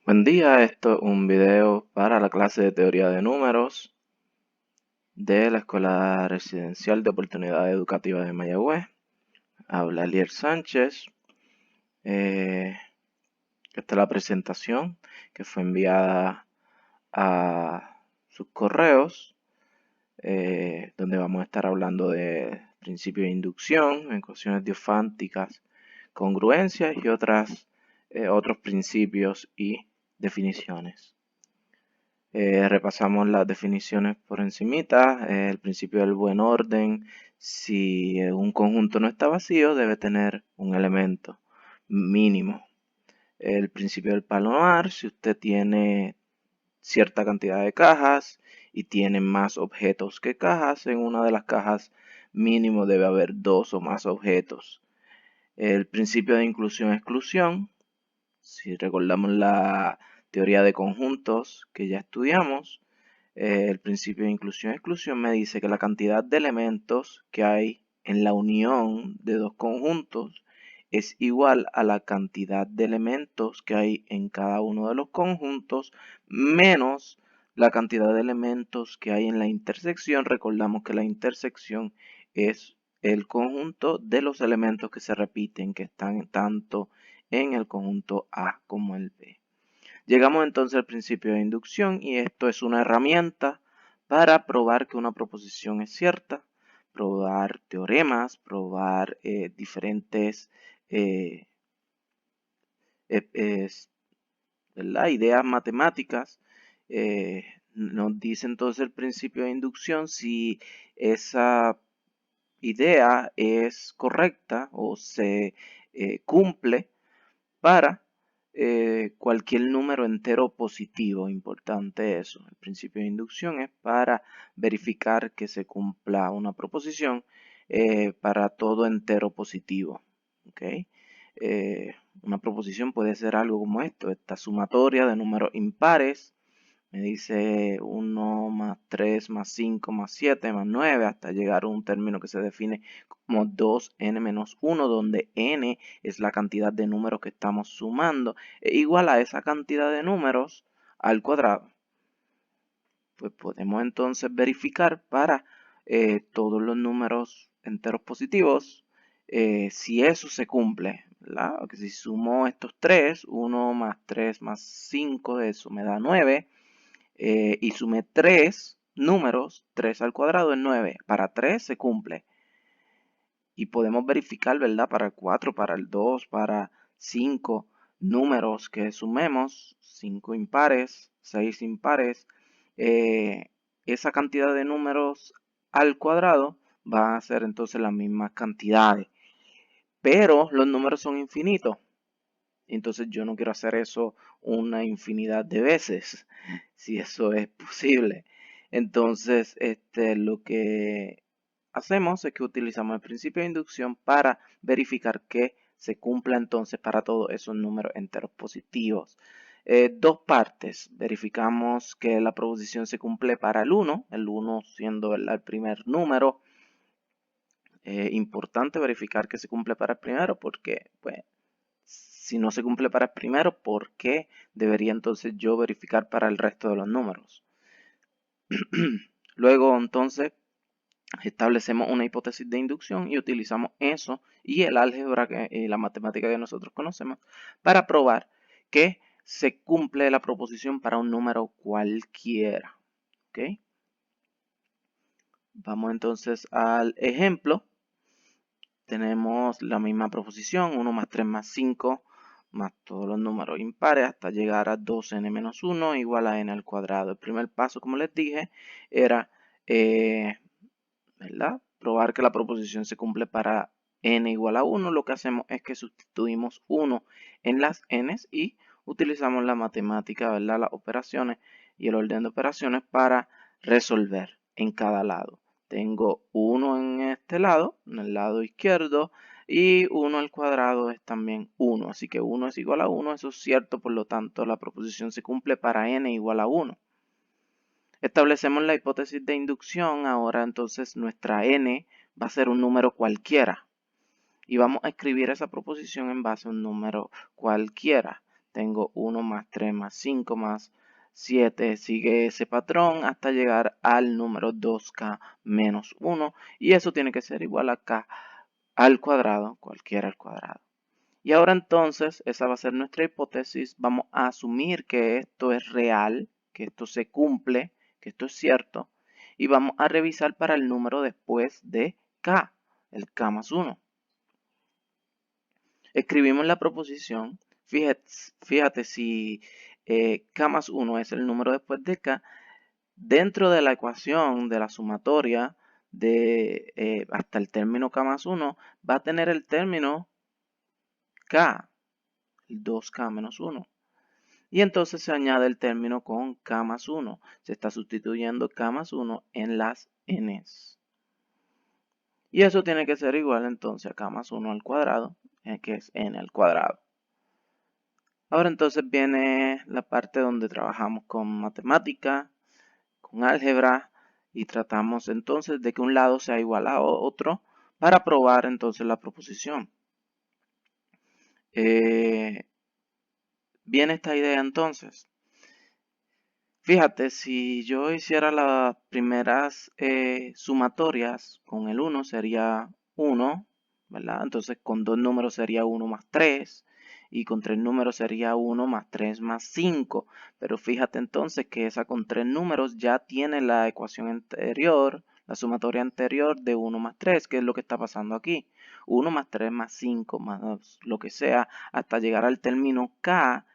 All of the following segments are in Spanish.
Buen día, esto es un video para la clase de teoría de números de la Escuela Residencial de Oportunidad Educativa de Mayagüez. Habla Elier Sánchez. Esta es la presentación que fue enviada a sus correos, donde vamos a estar hablando de principios de inducción, ecuaciones diofánticas, congruencias y otros principios y definiciones. Repasamos las definiciones por encimita. El principio del buen orden: si un conjunto no está vacío, debe tener un elemento mínimo. El principio del Palomar: si usted tiene cierta cantidad de cajas y tiene más objetos que cajas, en una de las cajas mínimo debe haber dos o más objetos. El principio de inclusión-exclusión: si recordamos la teoría de conjuntos que ya estudiamos, el principio de inclusión-exclusión me dice que la cantidad de elementos que hay en la unión de dos conjuntos es igual a la cantidad de elementos que hay en cada uno de los conjuntos menos la cantidad de elementos que hay en la intersección. Recordamos que la intersección es el conjunto de los elementos que se repiten, que están tanto en el conjunto A como el B. Llegamos entonces al principio de inducción, y esto es una herramienta para probar que una proposición es cierta, probar teoremas, probar diferentes ideas matemáticas. Nos dice entonces el principio de inducción si esa idea es correcta o se cumple para cualquier número entero positivo. Importante eso. El principio de inducción es para verificar que se cumpla una proposición para todo entero positivo. ¿Okay? Una proposición puede ser algo como esto: esta sumatoria de números impares. Me dice 1 más 3 más 5 más 7 más 9 hasta llegar a un término que se define como 2n menos 1, donde n es la cantidad de números que estamos sumando, e igual a esa cantidad de números al cuadrado. Pues podemos entonces verificar para todos los números enteros positivos si eso se cumple, ¿verdad? Porque si sumo estos 3, 1 más 3 más 5, eso me da 9. Y sumé 3 números, 3 al cuadrado es 9. Para 3 se cumple. Y podemos verificar, ¿verdad? Para el 4, para el 2, para 5 números que sumemos, 5 impares, 6 impares, esa cantidad de números al cuadrado va a ser entonces las mismas cantidades. Pero los números son infinitos. Entonces yo no quiero hacer eso una infinidad de veces, si eso es posible. Entonces, lo que hacemos es que utilizamos el principio de inducción para verificar que se cumpla entonces para todos esos números enteros positivos. Dos partes. Verificamos que la proposición se cumple para el 1 siendo el primer número. Importante verificar que se cumple para el primero, porque pues, si no se cumple para el primero, ¿por qué debería entonces yo verificar para el resto de los números? Luego entonces establecemos una hipótesis de inducción y utilizamos eso y el álgebra y la matemática que nosotros conocemos para probar que se cumple la proposición para un número cualquiera. ¿Okay? Vamos entonces al ejemplo. Tenemos la misma proposición: 1 más 3 más 5 más todos los números impares hasta llegar a 2n menos 1 igual a n al cuadrado. El primer paso, como les dije, era ¿verdad? Probar que la proposición se cumple para n igual a 1. Lo que hacemos es que sustituimos 1 en las n's y utilizamos la matemática, ¿verdad? Las operaciones y el orden de operaciones para resolver en cada lado. Tengo 1 en este lado, en el lado izquierdo, y 1 al cuadrado es también 1. Así que 1 es igual a 1, eso es cierto, por lo tanto la proposición se cumple para n igual a 1. Establecemos la hipótesis de inducción. Ahora entonces nuestra n va a ser un número cualquiera. Y vamos a escribir esa proposición en base a un número cualquiera. tengo 1 más 3 más 5 más 7, sigue ese patrón hasta llegar al número 2k menos 1, y eso tiene que ser igual a k al cuadrado, cualquiera al cuadrado. Y ahora entonces, esa va a ser nuestra hipótesis. Vamos a asumir que esto es real, que esto se cumple, que esto es cierto. Y vamos a revisar para el número después de k, el k más 1. Escribimos la proposición. Fíjate si k más 1 es el número después de k. Dentro de la ecuación de la sumatoria de hasta el término k más 1, va a tener el término k, el 2k menos 1. Y entonces se añade el término con k más 1. Se está sustituyendo k más 1 en las n's. Y eso tiene que ser igual entonces a k más 1 al cuadrado, que es n al cuadrado. Ahora entonces viene la parte donde trabajamos con matemática, con álgebra, y tratamos entonces de que un lado sea igual a otro para probar entonces la proposición. Viene esta idea entonces. Fíjate, si yo hiciera las primeras sumatorias con el 1 sería 1, ¿verdad? Entonces con dos números sería 1 más 3 y con tres números sería 1 más 3 más 5. Pero fíjate entonces que esa con tres números ya tiene la ecuación anterior, la sumatoria anterior de 1 más 3, que es lo que está pasando aquí. 1 más 3 más 5 más lo que sea hasta llegar al término k.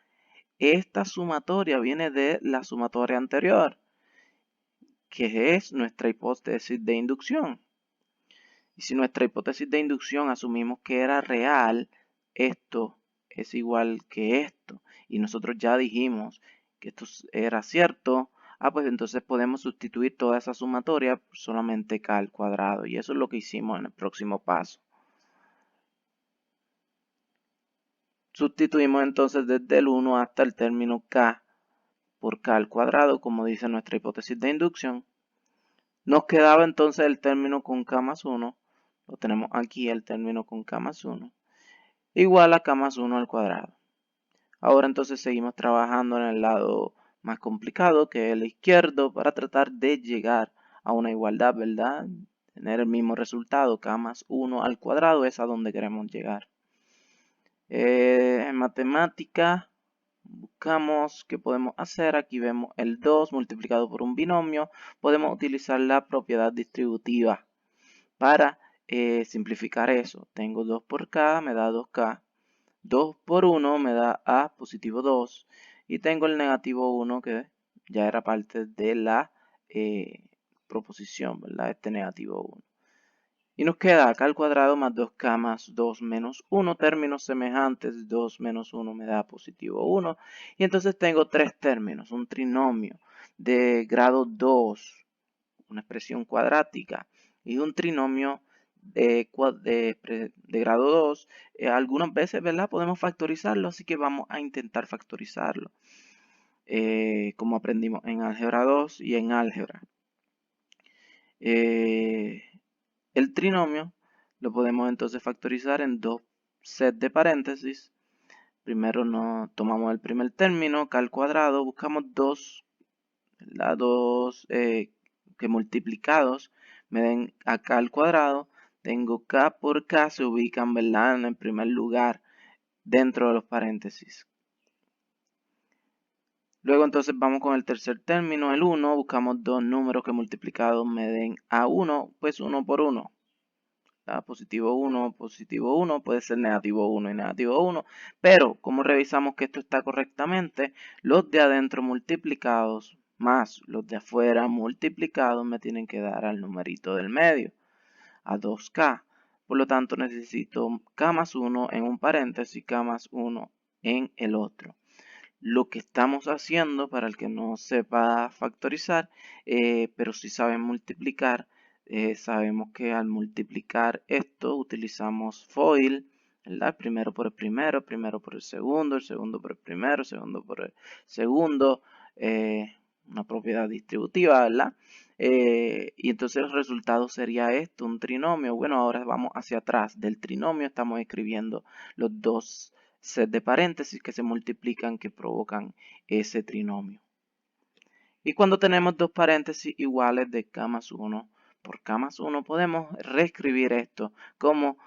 Esta sumatoria viene de la sumatoria anterior, que es nuestra hipótesis de inducción. Y si nuestra hipótesis de inducción asumimos que era real, esto es igual que esto, y nosotros ya dijimos que esto era cierto, pues entonces podemos sustituir toda esa sumatoria por solamente k al cuadrado, y eso es lo que hicimos en el próximo paso. Sustituimos entonces desde el 1 hasta el término k por k al cuadrado, como dice nuestra hipótesis de inducción. Nos quedaba entonces el término con k más 1, lo tenemos aquí el término con k más 1, igual a k más 1 al cuadrado. Ahora entonces seguimos trabajando en el lado más complicado, que es el izquierdo, para tratar de llegar a una igualdad, ¿verdad? Tener el mismo resultado, k más 1 al cuadrado, es a donde queremos llegar. En matemática buscamos qué podemos hacer. Aquí vemos el 2 multiplicado por un binomio. Podemos utilizar la propiedad distributiva para simplificar eso. Tengo 2 por k, me da 2k. 2 por 1 me da a positivo 2. Y tengo el negativo 1 que ya era parte de la proposición, ¿verdad? Este negativo 1. Y nos queda acá al cuadrado más 2k más 2 menos 1, términos semejantes, 2 menos 1 me da positivo 1. Y entonces tengo tres términos, un trinomio de grado 2, una expresión cuadrática, y un trinomio de grado 2. Algunas veces, ¿verdad? Podemos factorizarlo, así que vamos a intentar factorizarlo, como aprendimos en álgebra 2 y en álgebra. El trinomio lo podemos entonces factorizar en dos sets de paréntesis. Primero nos tomamos el primer término, k al cuadrado, buscamos dos lados que multiplicados me den a k al cuadrado. Tengo k por k, se ubican, ¿verdad?, en el primer lugar dentro de los paréntesis. Luego entonces vamos con el tercer término, el 1, buscamos dos números que multiplicados me den a 1, pues 1 por 1. Positivo 1, puede ser negativo 1 y negativo 1, pero como revisamos que esto está correctamente, los de adentro multiplicados más los de afuera multiplicados me tienen que dar al numerito del medio, a 2k. Por lo tanto necesito k más 1 en un paréntesis, k más 1 en el otro. Lo que estamos haciendo, para el que no sepa factorizar, pero sí sabe multiplicar, sabemos que al multiplicar esto utilizamos FOIL, ¿verdad? Primero por el primero por el segundo por el primero, el segundo por el segundo, una propiedad distributiva, ¿verdad? Y entonces el resultado sería esto, un trinomio. Bueno, ahora vamos hacia atrás del trinomio, estamos escribiendo los dos set de paréntesis que se multiplican que provocan ese trinomio. Y cuando tenemos dos paréntesis iguales de k más 1 por k más 1, podemos reescribir esto como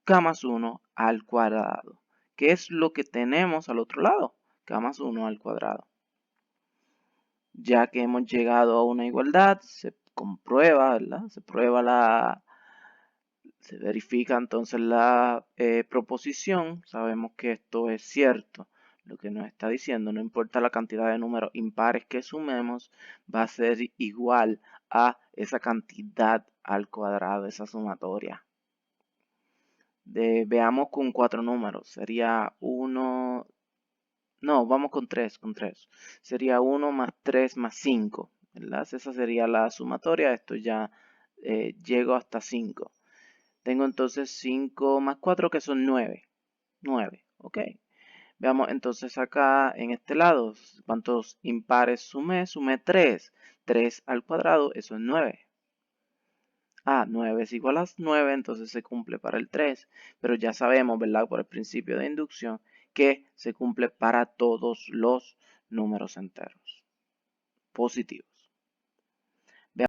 k más 1 al cuadrado, que es lo que tenemos al otro lado, k más 1 al cuadrado. Ya que hemos llegado a una igualdad, se comprueba, ¿verdad? Se verifica entonces la proposición, sabemos que esto es cierto. Lo que nos está diciendo, no importa la cantidad de números impares que sumemos, va a ser igual a esa cantidad al cuadrado, esa sumatoria. Veamos con 4 números, sería 1, no, vamos con 3. Sería 1 más 3 más 5, ¿verdad? Esa sería la sumatoria, esto ya llego hasta 5. Tengo entonces 5 más 4 que son 9. 9, ok. Veamos entonces acá en este lado, ¿cuántos impares sumé? Sumé 3. 3 al cuadrado, eso es 9. 9 es igual a 9, entonces se cumple para el 3. Pero ya sabemos, ¿verdad? Por el principio de inducción, que se cumple para todos los números enteros positivos.